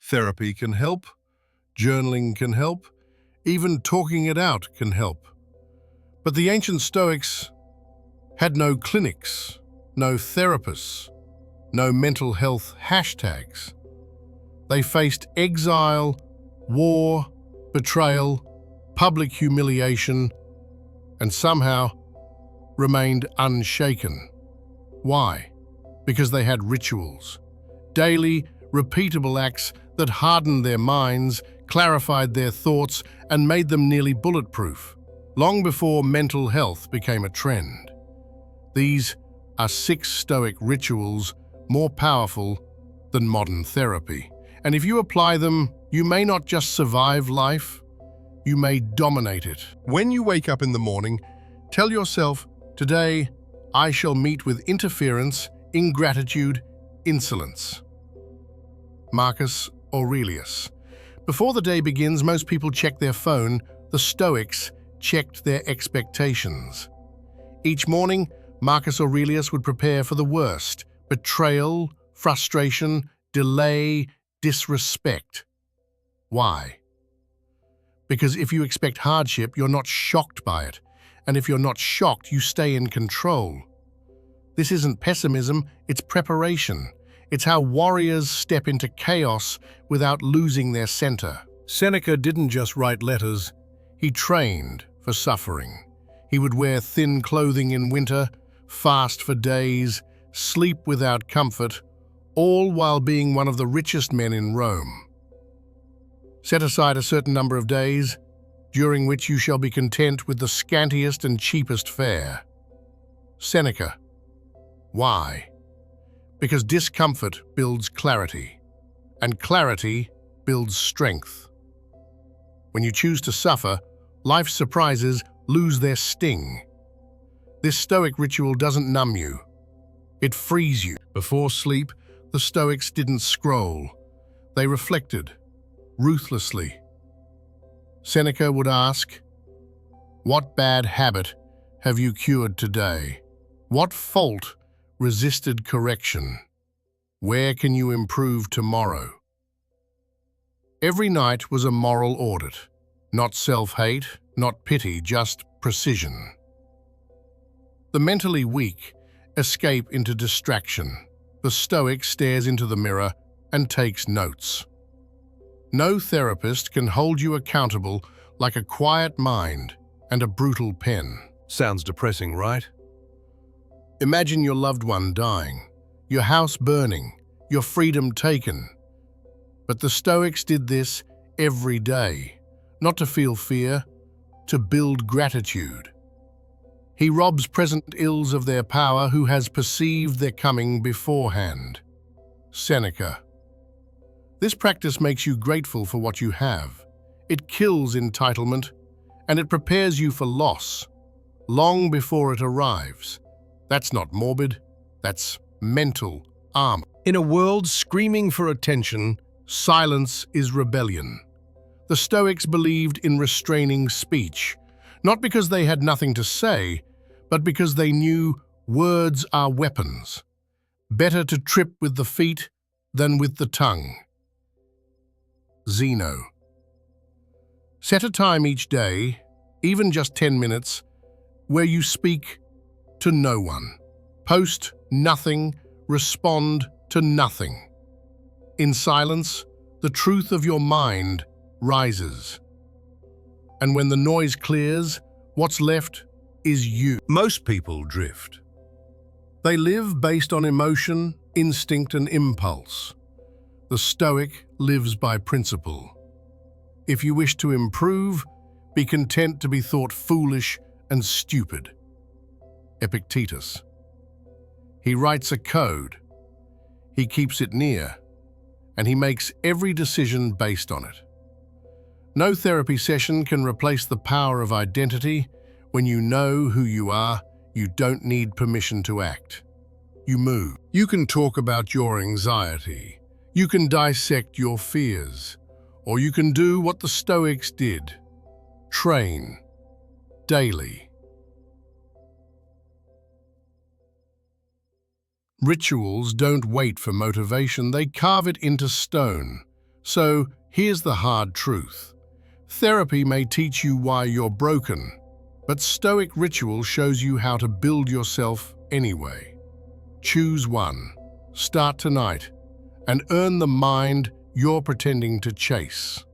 Therapy can help, journaling can help, even talking it out can help. But the ancient Stoics had no clinics, no therapists, no mental health hashtags. They faced exile, war, betrayal, public humiliation, and somehow remained unshaken. Why? Because they had rituals, daily, repeatable acts that hardened their minds, clarified their thoughts, and made them nearly bulletproof, long before mental health became a trend. These are 6 Stoic rituals more powerful than modern therapy. And if you apply them, you may not just survive life, you may dominate it. When you wake up in the morning, tell yourself, today I shall meet with interference, ingratitude, insolence. Marcus Aurelius. Before the day begins, most people check their phone. The Stoics checked their expectations. Each morning, Marcus Aurelius would prepare for the worst: betrayal, frustration, delay, disrespect. Why? Because if you expect hardship, you're not shocked by it. And if you're not shocked, you stay in control. This isn't pessimism, it's preparation. It's how warriors step into chaos without losing their center. Seneca didn't just write letters, he trained for suffering. He would wear thin clothing in winter, fast for days, sleep without comfort, all while being one of the richest men in Rome. Set aside a certain number of days, during which you shall be content with the scantiest and cheapest fare. Seneca. Why? Because discomfort builds clarity, and clarity builds strength. When you choose to suffer, life's surprises lose their sting. This Stoic ritual doesn't numb you. It frees you. Before sleep, the Stoics didn't scroll. They reflected, ruthlessly. Seneca would ask, "What bad habit have you cured today? What fault resisted correction? Where can you improve tomorrow?" Every night was a moral audit. Not self-hate, not pity, just precision. The mentally weak escape into distraction. The Stoic stares into the mirror and takes notes. No therapist can hold you accountable like a quiet mind and a brutal pen. Sounds depressing, right? Imagine your loved one dying, your house burning, your freedom taken. But the Stoics did this every day, not to feel fear, to build gratitude. He robs present ills of their power who has perceived their coming beforehand. Seneca. This practice makes you grateful for what you have. It kills entitlement, and it prepares you for loss, long before it arrives. That's not morbid, that's mental armor. In a world screaming for attention, silence is rebellion. The Stoics believed in restraining speech, not because they had nothing to say, but because they knew words are weapons. Better to trip with the feet than with the tongue. Zeno. Set a time each day, even just 10 minutes, where you speak to no one. Post nothing, respond to nothing. In silence, the truth of your mind rises. And when the noise clears, what's left is you. Most people drift. They live based on emotion, instinct, and impulse. The Stoic lives by principle. If you wish to improve, be content to be thought foolish and stupid. Epictetus. He writes a code, he keeps it near, and he makes every decision based on it. No therapy session can replace the power of identity. When you know who you are, you don't need permission to act. You move. You can talk about your anxiety. You can dissect your fears. Or you can do what the Stoics did. Train. Daily. Rituals don't wait for motivation, they carve it into stone. So here's the hard truth. Therapy may teach you why you're broken, but Stoic ritual shows you how to build yourself anyway. Choose one, start tonight, and earn the mind you're pretending to chase.